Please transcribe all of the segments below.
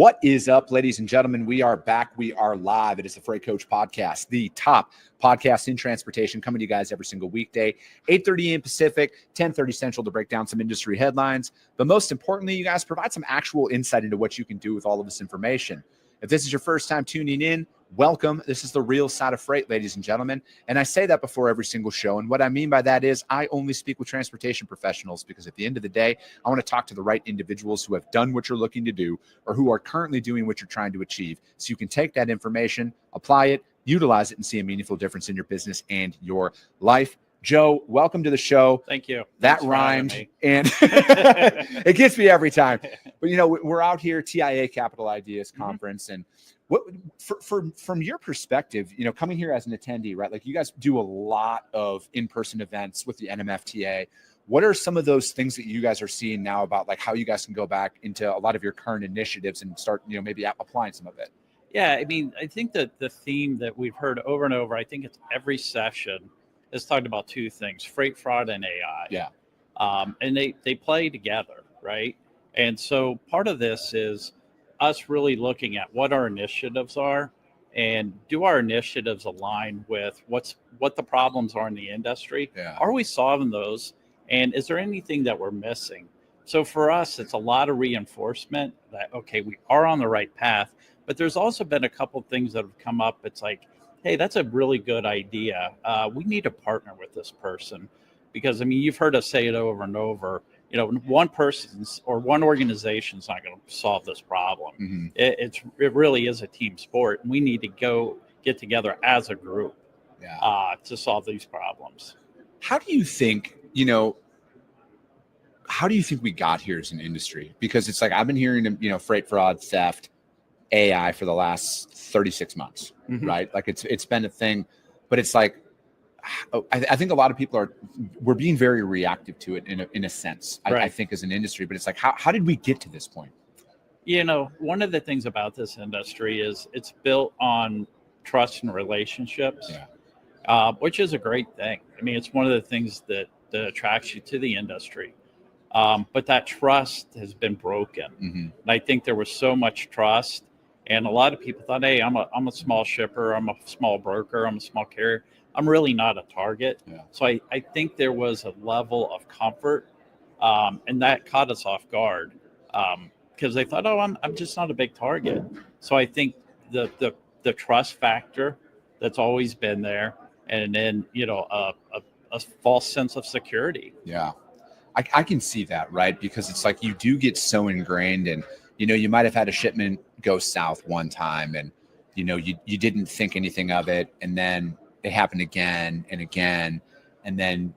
What is up, ladies and gentlemen? We are back. We are live. It is the Freight Coach Podcast, the top podcast in transportation, coming to you guys every single weekday, 8:30 a.m. Pacific, 10:30 Central, to break down some industry headlines. But most importantly, you guys provide some actual insight into what you can do with all of this information. If this is your first time tuning in, welcome. This is the real side of freight, ladies and gentlemen. And I say that before every single show. And what I mean by that is I only speak with transportation professionals, because at the end of the day, I want to talk to the right individuals who have done what you're looking to do or who are currently doing what you're trying to achieve. So you can take that information, apply it, utilize it, and see a meaningful difference in your business and your life. Joe, welcome to the show. Thank you. That rhymed, and it gets me every time. But, you know, we're out here, TIA Capital Ideas Conference, and what from your perspective, you know, coming here as an attendee, right? Like, you guys do a lot of in-person events with the NMFTA. What are some of those things that you guys are seeing now about, like, how you guys can go back into a lot of your current initiatives and start, you know, maybe applying some of it? Yeah, I mean, I think that the theme that we've heard over and over, I think it's every session, is talking about two things: freight fraud and AI. Yeah. And they play together, right? And so part of this is us really looking at what our initiatives are, and do our initiatives align with what the problems are in the industry? Yeah. Are we solving those? And is there anything that we're missing? So for us, it's a lot of reinforcement that, okay, we are on the right path, but there's also been a couple of things that have come up. It's like, hey, that's a really good idea. We need to partner with this person, because, I mean, you've heard us say it over and over. You know, one person's or one organization's not going to solve this problem. Mm-hmm. It really is a team sport, and we need to go get together as a group to solve these problems. How do you think, you know, how do you think we got here as an industry? Because it's like, I've been hearing, you know, freight fraud, theft, AI for the last 36 months, Mm-hmm. right? Like, it's been a thing, but it's like, I think a lot of people we're being very reactive to it in a sense, Right. I think, as an industry, but it's like, how did we get to this point? You know, one of the things about this industry is it's built on trust and relationships, which is a great thing. I mean, it's one of the things that attracts you to the industry. But that trust has been broken. Mm-hmm. And I think there was so much trust, and a lot of people thought, hey, I'm a small shipper, I'm a small broker, I'm a small carrier, I'm really not a target. Yeah. So I think there was a level of comfort, and that caught us off guard, because they thought, oh, I'm just not a big target. So I think the trust factor that's always been there, and then, you know, a false sense of security. Yeah. I can see that, right? Because it's like, you do get so ingrained, and, you know, you might have had a shipment go south one time, and, you know, you didn't think anything of it, and then it happened again and again, and then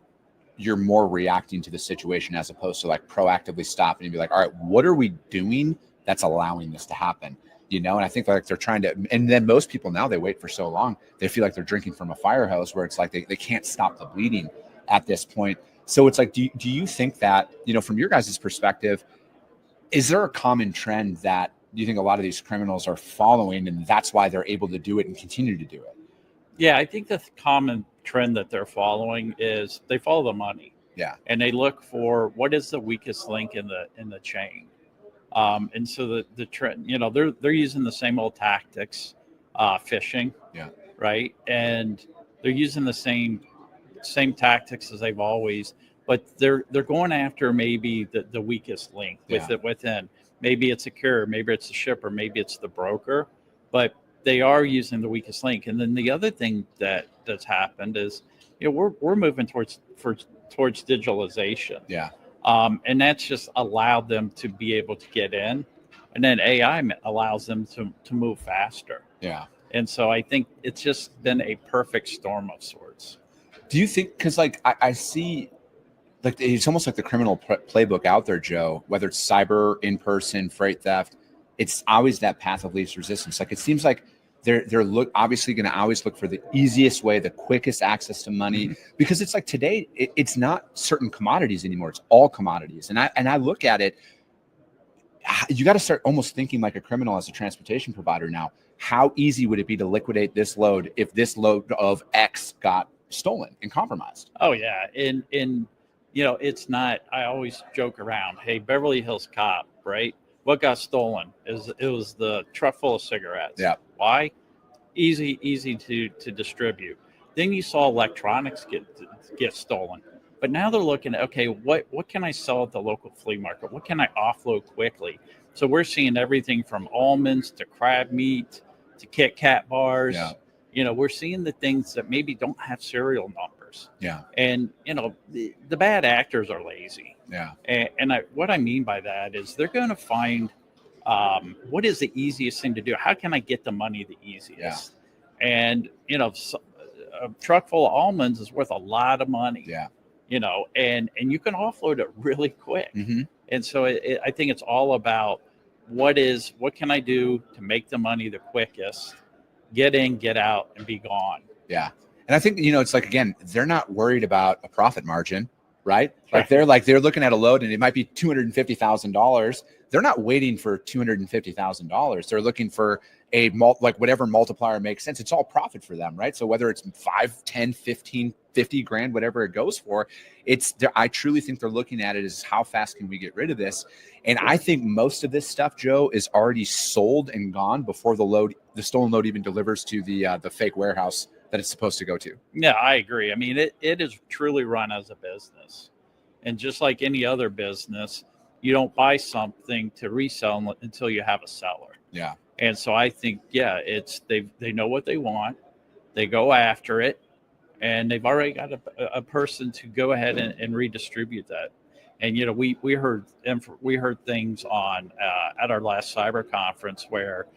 you're more reacting to the situation as opposed to, like, proactively stopping and be like, all right, what are we doing that's allowing this to happen? You know, and I think, like, they're trying to, and then most people now, they wait for so long, they feel like they're drinking from a fire hose, where it's like they can't stop the bleeding at this point. So it's like, do you think that, you know, from your guys' perspective, is there a common trend that you think a lot of these criminals are following, and that's why they're able to do it and continue to do it? Yeah, I think the common trend that they're following is they follow the money. Yeah. And they look for what is the weakest link in the chain. And so the trend, you know, they're using the same old tactics, phishing. Yeah. Right. And they're using the same tactics as they've always, but they're going after maybe the weakest link within. Maybe it's a carrier, maybe it's a shipper, maybe it's the broker, but they are using the weakest link. And then the other thing that's happened is, you know, we're moving towards digitalization. Yeah. And that's just allowed them to be able to get in, and then AI allows them to move faster. Yeah. And so I think it's just been a perfect storm of sorts. Do you think, because, like, I see, like, it's almost like the criminal playbook out there, Joe, whether it's cyber, in-person, freight theft, it's always that path of least resistance. Like, it seems like they're obviously going to always look for the easiest way, the quickest access to money, because it's like, today, it's not certain commodities anymore. It's all commodities. And I look at it, you got to start almost thinking like a criminal as a transportation provider now. How easy would it be to liquidate this load if this load of X got stolen and compromised? Oh yeah. And you know, it's not, I always joke around, hey, Beverly Hills Cop, right? What got stolen is it was the truck full of cigarettes. Yeah. Why? Easy to distribute. Then you saw electronics get stolen. But now they're looking at, okay, what can I sell at the local flea market? What can I offload quickly? So we're seeing everything from almonds to crab meat to Kit Kat bars. Yeah. We're seeing the things that maybe don't have serial numbers. Yeah. And the bad actors are lazy. Yeah. And what I mean by that is they're going to find what is the easiest thing to do? How can I get the money the easiest? Yeah. And a truck full of almonds is worth a lot of money. Yeah. And you can offload it really quick. Mm-hmm. And so I think it's all about what can I do to make the money the quickest, get in, get out, and be gone. Yeah. And I think, it's like, again, they're not worried about a profit margin, right? They're looking at a load and it might be $250,000. They're not waiting for $250,000. They're looking for whatever multiplier makes sense. It's all profit for them, right? So whether it's 5, 10, 15, 50 grand, whatever it goes for, I truly think they're looking at it as how fast can we get rid of this? And I think most of this stuff, Joe, is already sold and gone before the stolen load even delivers to the fake warehouse that it's supposed to go to. Yeah, I agree. I mean, it is truly run as a business. And just like any other business, you don't buy something to resell until you have a seller. Yeah. And so I think, they know what they want. They go after it. And they've already got a person to go ahead and redistribute that. And, we heard things on at our last cyber conference where,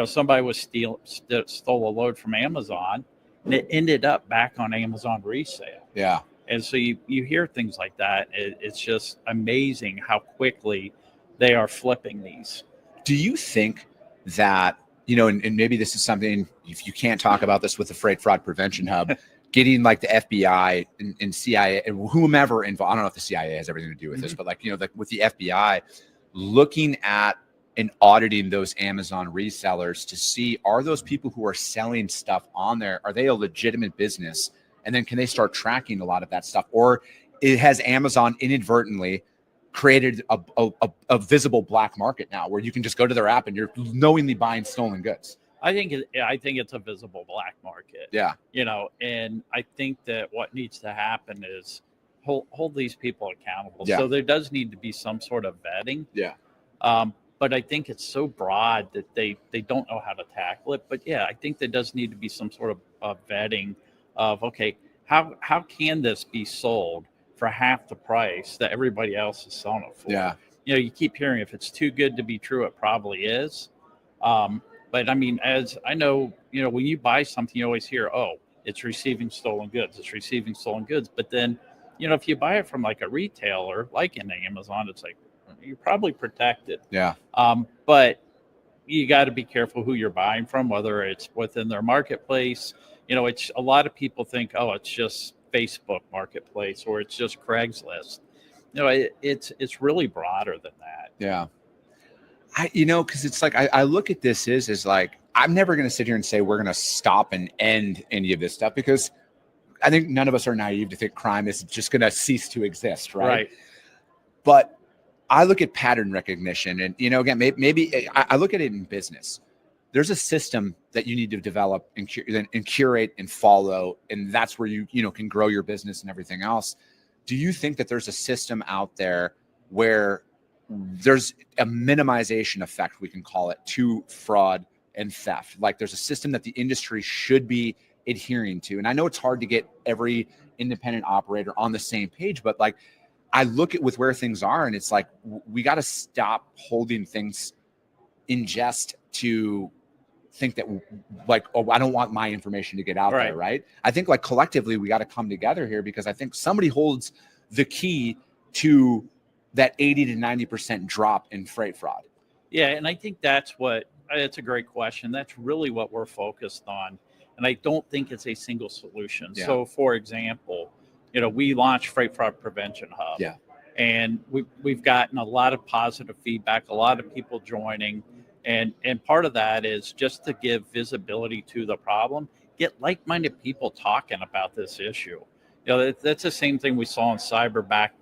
somebody was stole a load from Amazon and it ended up back on Amazon resale. Yeah. And so you hear things like that. It's just amazing how quickly they are flipping these. Do you think that, and maybe this is something, if you can't talk about this with the Freight Fraud Prevention Hub, getting like the FBI and CIA and whomever involved, I don't know if the CIA has everything to do with this, but with the FBI, looking at and auditing those Amazon resellers to see, are those people who are selling stuff on there, are they a legitimate business? And then can they start tracking a lot of that stuff? Or has Amazon inadvertently created a visible black market now where you can just go to their app and you're knowingly buying stolen goods? I think it's a visible black market. Yeah. And I think that what needs to happen is hold these people accountable. Yeah. So there does need to be some sort of vetting. Yeah. But I think it's so broad that they don't know how to tackle it. But yeah, I think there does need to be some sort of vetting of, okay, how can this be sold for half the price that everybody else is selling it for? Yeah. You keep hearing if it's too good to be true, it probably is. But I mean, as I know, when you buy something, you always hear, oh, it's receiving stolen goods. It's receiving stolen goods. But then, if you buy it from like a retailer, like in Amazon, it's like, you're probably protected. Yeah. But you got to be careful who you're buying from, whether it's within their marketplace. It's a lot of people think, oh, it's just Facebook Marketplace or it's just Craigslist. It's really broader than that. Yeah. Because it's like I look at this is like, I'm never going to sit here and say we're going to stop and end any of this stuff, because I think none of us are naive to think crime is just going to cease to exist, right? But I look at pattern recognition, and again, maybe I look at it in business. There's a system that you need to develop and curate and follow, and that's where you can grow your business and everything else. Do you think that there's a system out there where there's a minimization effect, we can call it, to fraud and theft? Like there's a system that the industry should be adhering to. And I know it's hard to get every independent operator on the same page, but like I look at with where things are, and it's like we got to stop holding things in jest to think that like, oh, I don't want my information to get out there, right? I think like collectively we got to come together here, because I think somebody holds the key to that 80 to 90% drop in freight fraud. Yeah, and I think that's a great question. That's really what we're focused on. And I don't think it's a single solution. Yeah. So for example, we launched Freight Fraud Prevention Hub. Yeah. And we've gotten a lot of positive feedback, a lot of people joining. And part of that is just to give visibility to the problem, get like-minded people talking about this issue. That's the same thing we saw in cyber back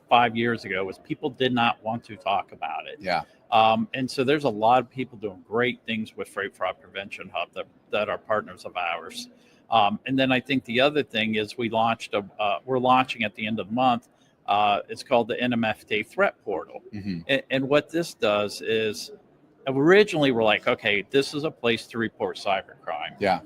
5 years ago, was people did not want to talk about it. Yeah. And so there's a lot of people doing great things with Freight Fraud Prevention Hub that are partners of ours. And then I think the other thing is we're launching at the end of the month. It's called the NMFTA Threat Portal. And what this does is originally we're like, okay, this is a place to report cybercrime. Yeah.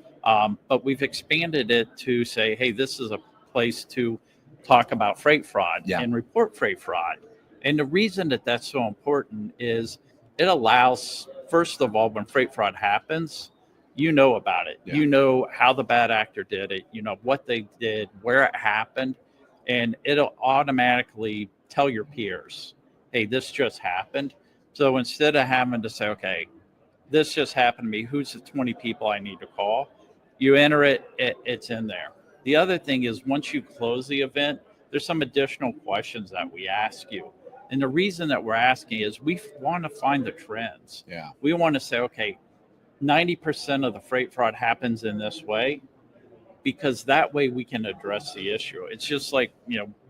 But we've expanded it to say, hey, this is a place to talk about freight fraud and report freight fraud. And the reason that that's so important is it allows, first of all, when freight fraud happens, you know about it. You know how the bad actor did it, you know what they did, where it happened, and it'll automatically tell your peers, hey, this just happened. So instead of having to say, okay, this just happened to me, who's the 20 people I need to call? You enter it, it's in there. The other thing is once you close the event, there's some additional questions that we ask you. And the reason that we're asking is we want to find the trends. Yeah. We want to say, okay, 90% of the freight fraud happens in this way, because that way we can address the issue. It's just like,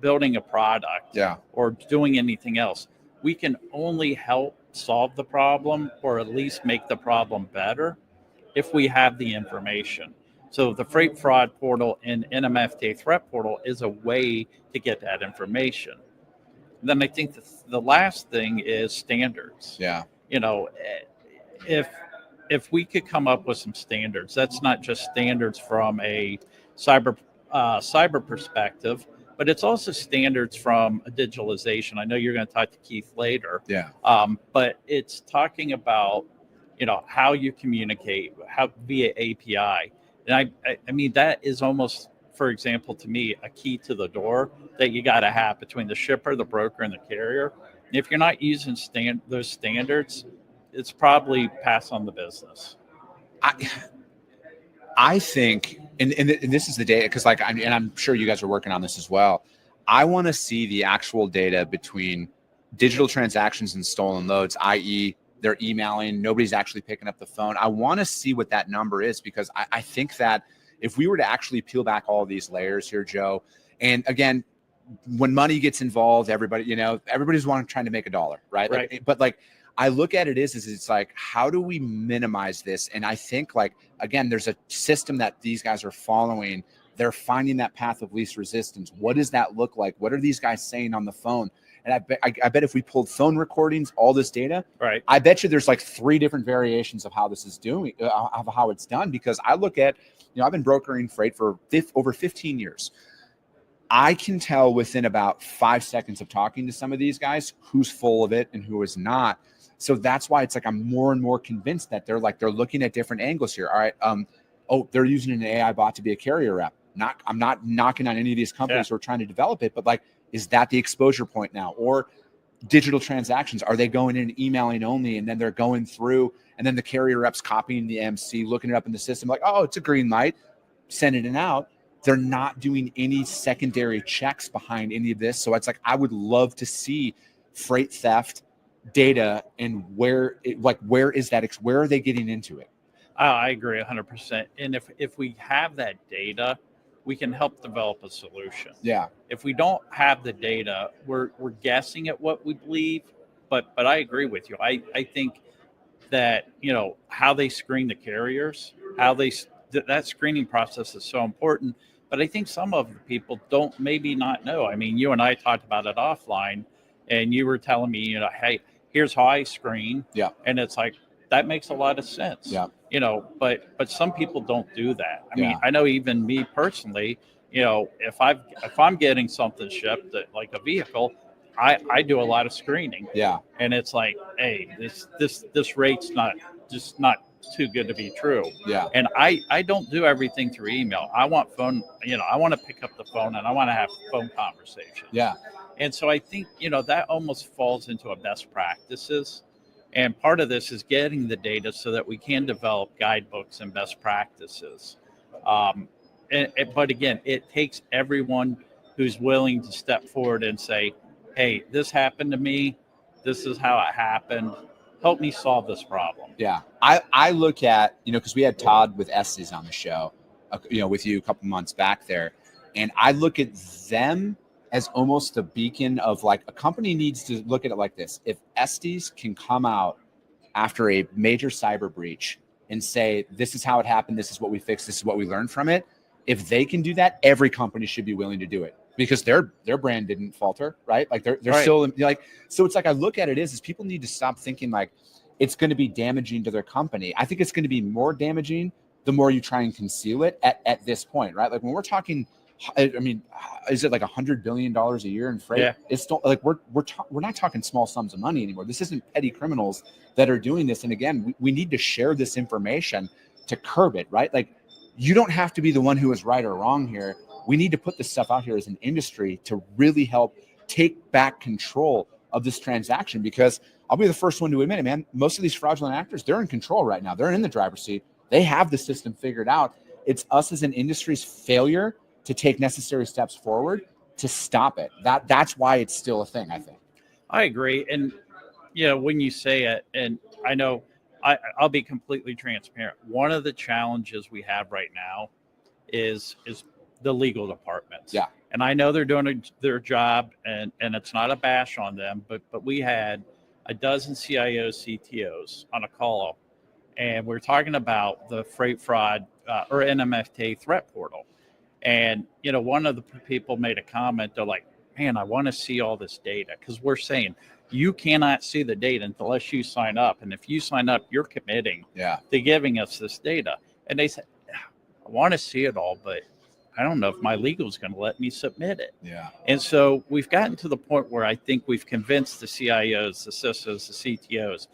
building a product or doing anything else. We can only help solve the problem or at least make the problem better if we have the information. So the Freight Fraud Portal and NMFTA Threat Portal is a way to get that information. And then I think the last thing is standards. Yeah. If we could come up with some standards, that's not just standards from a cyber perspective, but it's also standards from a digitalization. I know you're going to talk to Keith later. Yeah. But it's talking about, how you communicate, how via API. And I mean, that is almost, for example, to me, a key to the door that you got to have between the shipper, the broker, and the carrier. And if you're not using those standards, it's probably pass on the business. I think, and this is the data, because I'm sure you guys are working on this as well. I want to see the actual data between digital transactions and stolen loads, i.e., they're emailing, nobody's actually picking up the phone. I want to see what that number is, because I think that if we were to actually peel back all of these layers here, Joe, and again, when money gets involved, everybody's trying to make a dollar, right? Right. But I look at it is it's like, how do we minimize this? And I think, again, there's a system that these guys are following. They're finding that path of least resistance. What does that look like? What are these guys saying on the phone? And I bet if we pulled phone recordings, all this data, right, I bet you there's 3 different variations of how this is doing, of how it's done. Because I look at, I've been brokering freight for over 15 years. I can tell within about 5 seconds of talking to some of these guys who's full of it and who is not. So that's why it's I'm more and more convinced that they're looking at different angles here. All right. They're using an AI bot to be a carrier rep. I'm not knocking on any of these companies who are trying to develop it, but is that the exposure point now? Or digital transactions, are they going in emailing only, and then they're going through, and then the carrier reps copying the MC, looking it up in the system, it's a green light, sending it out. They're not doing any secondary checks behind any of this. So it's I would love to see freight theft data and where is that? Where are they getting into it? I agree 100%. And if we have that data, we can help develop a solution. Yeah. If we don't have the data, we're guessing at what we believe. But I agree with you. I think that how they screen the carriers, that screening process is so important. But I think some of the people don't maybe not know. I mean, you and I talked about it offline, and you were telling me, hey, here's how I screen. Yeah. And it's that makes a lot of sense. Yeah. But some people don't do that. I mean, I know even me personally, if I'm getting something shipped, like a vehicle, I do a lot of screening. Yeah. And it's hey, this rate's not too good to be true. Yeah. And I don't do everything through email. I want phone, I want to pick up the phone and I want to have phone conversations. Yeah. And so I think, that almost falls into a best practices. And part of this is getting the data so that we can develop guidebooks and best practices. But again, it takes everyone who's willing to step forward and say, hey, this happened to me. This is how it happened. Help me solve this problem. Yeah. I look at, because we had Todd with Estes on the show, with you a couple months back there. And I look at them as almost the beacon of like a company needs to look at it like this. If Estes can come out after a major cyber breach and say, this is how it happened, this is what we fixed, this is what we learned from it. If they can do that, every company should be willing to do it because their brand didn't falter, right? Like they're Right. still like, so it's like, I look at it is people need to stop thinking like it's going to be damaging to their company. I think it's going to be more damaging the more you try and conceal it at this point, right? Like when we're talking, I mean, is it like $100 billion a year in freight? Yeah. It's still like we're not talking small sums of money anymore. This isn't petty criminals that are doing this. And again, we need to share this information to curb it, right? Like you don't have to be the one who is right or wrong here. We need to put this stuff out here as an industry to really help take back control of this transaction, because I'll be the first one to admit it, man. Most of these fraudulent actors, they're in control right now. They're in the driver's seat. They have the system figured out. It's us as an industry's failure to take necessary steps forward to stop it. That's why it's still a thing, I think. I agree. And, when you say it, and I know I'll be completely transparent. One of the challenges we have right now is the legal departments. Yeah. And I know they're doing their job, and it's not a bash on them, but we had a dozen CIOs, CTOs on a call, and we're talking about the freight fraud or NMFTA threat portal. And, one of the people made a comment. They're like, man, I want to see all this data, because we're saying you cannot see the data unless you sign up. And if you sign up, you're committing to giving us this data. And they said, I want to see it all, but I don't know if my legal is going to let me submit it. Yeah. And so we've gotten to the point where I think we've convinced the CIOs, the CISOs, the CTOs,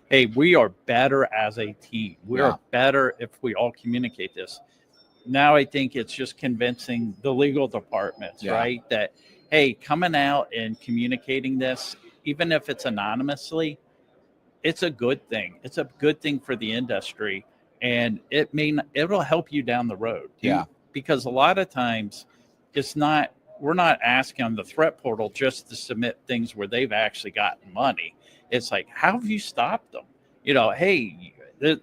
hey, we are better as a team. We are better if we all communicate this. Now I think it's just convincing the legal departments, right? That, hey, coming out and communicating this, even if it's anonymously, it's a good thing. It's a good thing for the industry, and it'll help you down the road. Yeah. Because a lot of times we're not asking the threat portal just to submit things where they've actually gotten money. It's like, how have you stopped them? Hey,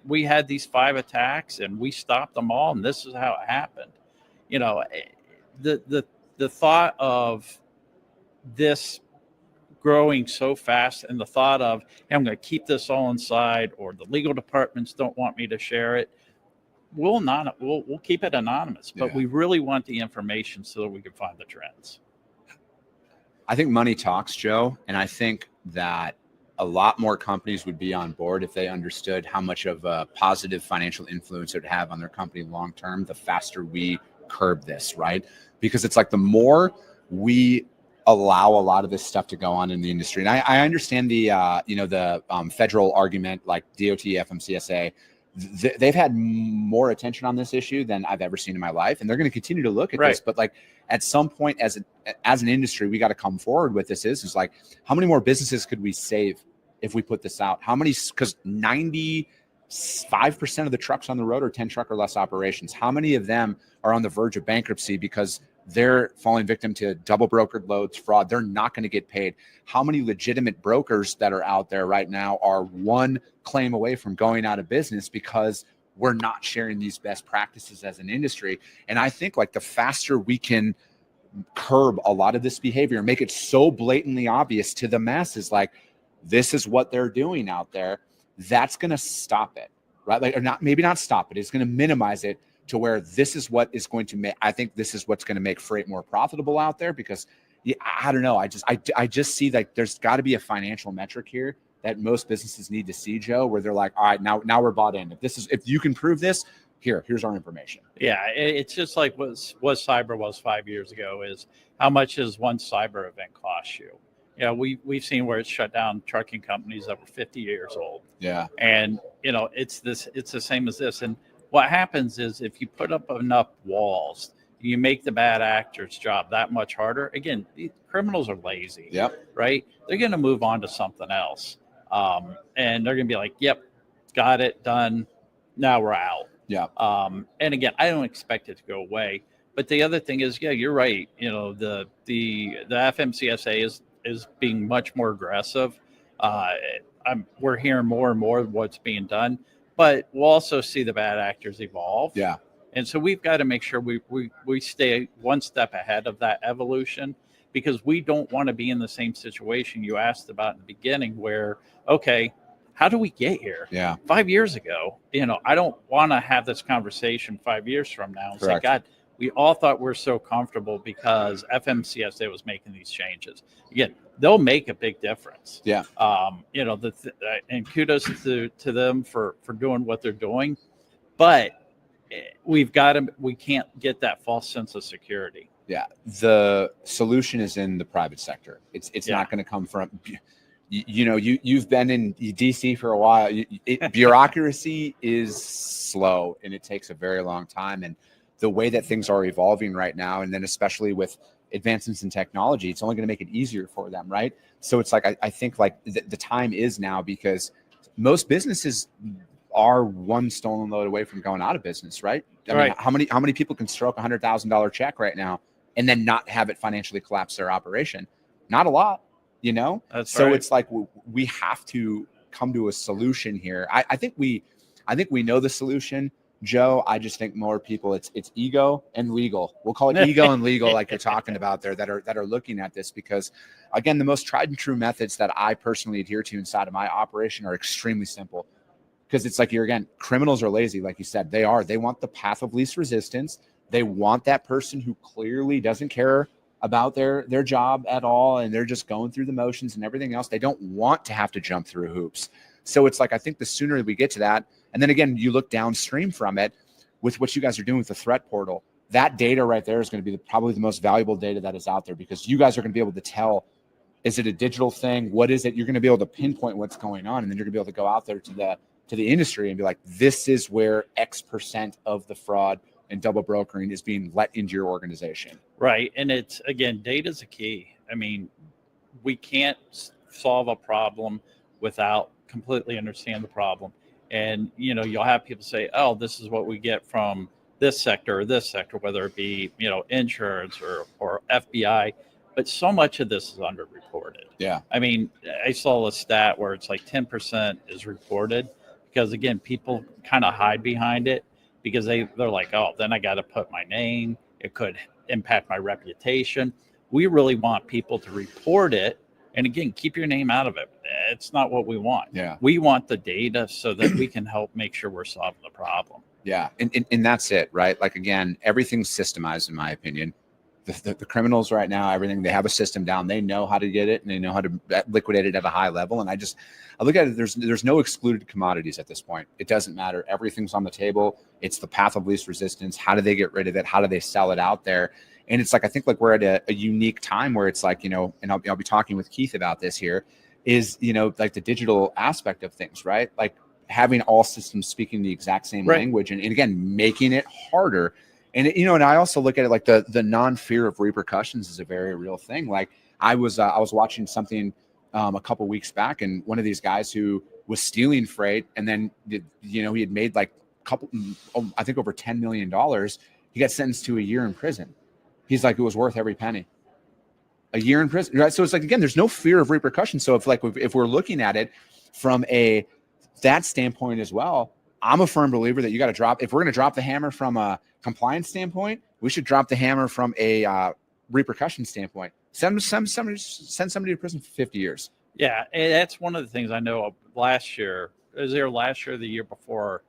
we had these 5 attacks and we stopped them all, and this is how it happened. The thought of this growing so fast, and the thought of, hey, I'm going to keep this all inside, or the legal departments don't want me to share it, we'll keep it anonymous, but we really want the information so that we can find the trends. I think money talks, Joe, and I think that a lot more companies would be on board if they understood how much of a positive financial influence it would have on their company long term, the faster we curb this, right? Because it's like the more we allow a lot of this stuff to go on in the industry. And I understand the federal argument, like DOT, FMCSA, they've had more attention on this issue than I've ever seen in my life. And they're going to continue to look at this. But like at some point as an industry, we got to come forward with this is like, how many more businesses could we save if we put this out? How many, because 95% of the trucks on the road are 10 truck or less operations. How many of them are on the verge of bankruptcy because they're falling victim to double brokered loads, fraud? They're not going to get paid. How many legitimate brokers that are out there right now are one claim away from going out of business because we're not sharing these best practices as an industry? And I think like the faster we can curb a lot of this behavior and make it so blatantly obvious to the masses, like this is what they're doing out there, that's going to stop it, right? Like, or not, maybe not stop it. It's going to minimize it to where this is what is going to make, I think this is what's going to make freight more profitable out there, because I don't know. I just see like there's got to be a financial metric here that most businesses need to see, Joe, where they're like, all right, now we're bought in. If you can prove this, here's our information. Yeah. It's just like what cyber was 5 years ago, is how much does one cyber event cost you? We've seen where it's shut down trucking companies that were 50 years old. Yeah. And, it's the same as this. And what happens is if you put up enough walls, you make the bad actor's job that much harder. Again, the criminals are lazy, right? They're going to move on to something else. And they're going to be like, yep, got it, done. Now we're out. Yeah. And again, I don't expect it to go away. But the other thing is, you're right. The FMCSA is being much more aggressive. We're hearing more and more of what's being done. But we'll also see the bad actors evolve. Yeah. And so we've got to make sure we stay one step ahead of that evolution. because we don't want to be in the same situation you asked about in the beginning where, okay, how do we get here? Yeah. 5 years ago, I don't want to have this conversation 5 years from now. It's like, Correct. God, we all thought we're so comfortable because FMCSA was making these changes. Again, they'll make a big difference. Yeah. And kudos to them for doing what they're doing. But we can't get that false sense of security. Yeah. The solution is in the private sector. It's not going to come from, you've been in DC for a while. Bureaucracy is slow and it takes a very long time. And the way that things are evolving right now, and then especially with advancements in technology, it's only going to make it easier for them, right? So it's like, I think like the time is now, because most businesses are one stolen load away from going out of business, right? I mean, how many people can stroke $100,000 check right now and then not have it financially collapse their operation? Not a lot, So it's like we have to come to a solution here. I think we know the solution, Joe. I just think more people, it's ego and legal. We'll call it ego and legal, like you're talking about there, that are looking at this, because again, the most tried and true methods that I personally adhere to inside of my operation are extremely simple. Because it's like, criminals are lazy, like you said. They want the path of least resistance. They want that person who clearly doesn't care about their job at all, and they're just going through the motions and everything else. They don't want to have to jump through hoops. So it's like, I think the sooner we get to that, and then again, you look downstream from it with what you guys are doing with the threat portal, that data right there is going to be probably the most valuable data that is out there, because you guys are going to be able to tell, is it a digital thing? What is it? You're going to be able to pinpoint what's going on, and then you're going to be able to go out there to the industry and be like, this is where X% of the fraud and double brokering is being let into your organization. Right. And it's, again, data's a key. I mean, we can't solve a problem without completely understand the problem. And, you'll have people say, oh, this is what we get from this sector, whether it be, insurance or FBI. But so much of this is underreported. Yeah. I mean, I saw a stat where it's like 10% is reported, because again, people kind of hide behind it because they're like, oh, then I got to put my name. It could impact my reputation. We really want people to report it. And again, keep your name out of it. It's not what we want. Yeah. We want the data so that we can help make sure we're solving the problem. Yeah. And that's it, right? Like, again, everything's systemized, in my opinion. The criminals right now, everything, they have a system down. They know how to get it, and they know how to liquidate it at a high level. And I look at it, there's no excluded commodities at this point. It doesn't matter. Everything's on the table. It's the path of least resistance. How do they get rid of it? How do they sell it out there? And it's like, I think like we're at a unique time where it's like, and I'll be talking with Keith about this here, is, like the digital aspect of things, right? Like having all systems speaking the exact same language, and again, making it harder. And, and I also look at it like the non-fear of repercussions is a very real thing. Like I was watching something a couple weeks back, and one of these guys who was stealing freight, and then, he had made like I think over $10 million. He got sentenced to a year in prison. He's like, it was worth every penny. A year in prison, right? So it's like, again, there's no fear of repercussions. So if we're looking at it from that standpoint as well, I'm a firm believer that you got to drop. If we're going to drop the hammer from a compliance standpoint, we should drop the hammer from a repercussion standpoint. Send somebody to prison for 50 years. Yeah, and that's one of the things I know. Last year, the year before,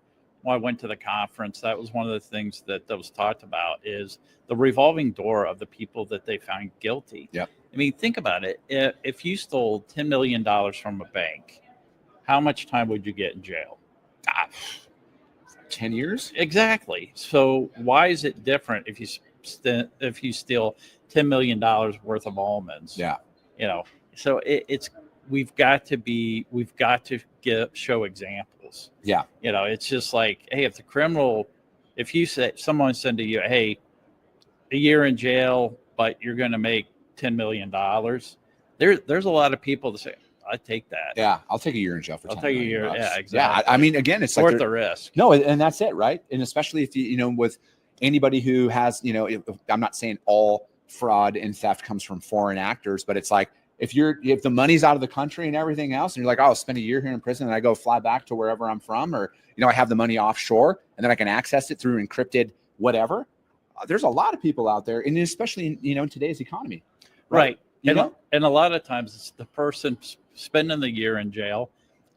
when I went to the conference, that was one of the things that was talked about, is the revolving door of the people that they found guilty. Yeah. I mean, think about it. If you stole $10 million from a bank, how much time would you get in jail? 10 years? Exactly. So why is it different if you steal $10 million worth of almonds? Yeah. So we've got to show examples. Yeah. It's just like, hey, if you say someone said to you, hey, a year in jail, but you're going to make $10 million, there's a lot of people that say, I take that. Yeah, I'll take a year in jail for $10 million. I'll take a year. Yeah, exactly. Yeah, I mean, again, it's worth like the risk. No, and that's it, right? And especially if with anybody who has, I'm not saying all fraud and theft comes from foreign actors, but it's like if the money's out of the country and everything else, and you're like, oh, I'll spend a year here in prison and I go fly back to wherever I'm from, or I have the money offshore and then I can access it through encrypted whatever. There's a lot of people out there, and especially in today's economy. Right. You And, know? and a lot of times it's the person spending the year in jail.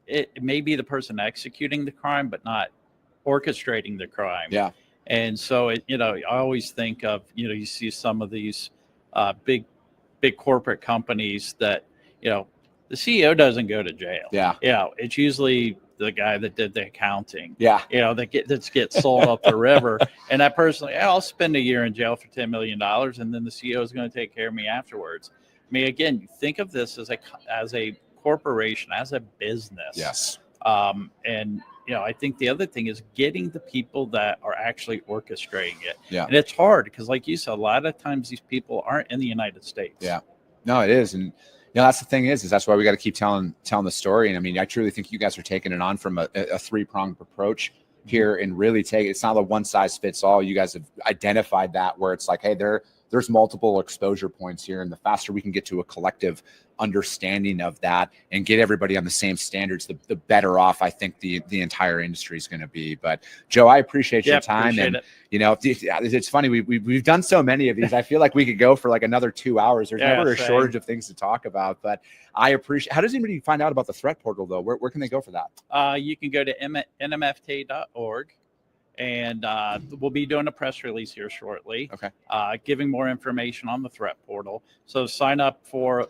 It may be the person executing the crime, but not orchestrating the crime. Yeah. And so, I always think of, you see some of these big corporate companies that, the CEO doesn't go to jail. Yeah. It's usually the guy that did the accounting. Yeah. That gets sold up the river. And that person, I'll spend a year in jail for $10 million, and then the CEO is going to take care of me afterwards. I mean, again, think of this as a corporation, as a business. Yes. And I think the other thing is getting the people that are actually orchestrating it. Yeah. And it's hard because, like you said, a lot of times these people aren't in the United States. Yeah. No, it is. And that's the thing is that's why we got to keep telling the story. And I mean, I truly think you guys are taking it on from a 3-pronged approach here, and really it's not a one size fits all. You guys have identified that where it's like, hey, there's multiple exposure points here, and the faster we can get to a collective understanding of that and get everybody on the same standards, the better off I think the entire industry is going to be. But Joe, I appreciate your time. Appreciate and it. It's funny, we've done so many of these. I feel like we could go for like another 2 hours. There's never a shortage of things to talk about. But I appreciate. How does anybody find out about the threat portal though? Where can they go for that? You can go to nmfta.org. And we'll be doing a press release here shortly, Okay. Giving more information on the threat portal. So sign up for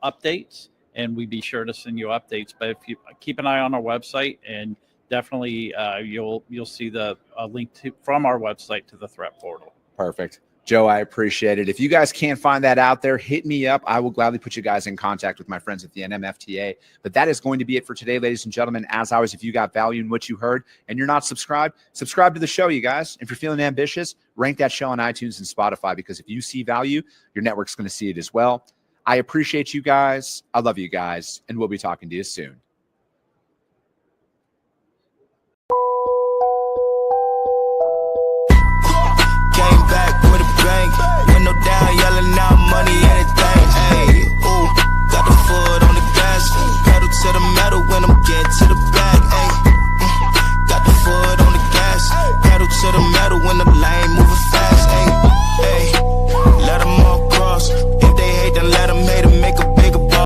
updates, and we'd be sure to send you updates. But if you keep an eye on our website, and definitely you'll see the link from our website to the threat portal. Perfect. Joe, I appreciate it. If you guys can't find that out there, hit me up. I will gladly put you guys in contact with my friends at the NMFTA. But that is going to be it for today, ladies and gentlemen. As always, if you got value in what you heard and you're not subscribed, subscribe to the show, you guys. If you're feeling ambitious, rank that show on iTunes and Spotify, because if you see value, your network's going to see it as well. I appreciate you guys. I love you guys, and we'll be talking to you soon. Window down, yelling out money, anything. Hey, ooh, got the foot on the gas, pedal to the metal when I'm getting to the bag. Hey, got the foot on the gas, pedal to the metal when the lane move.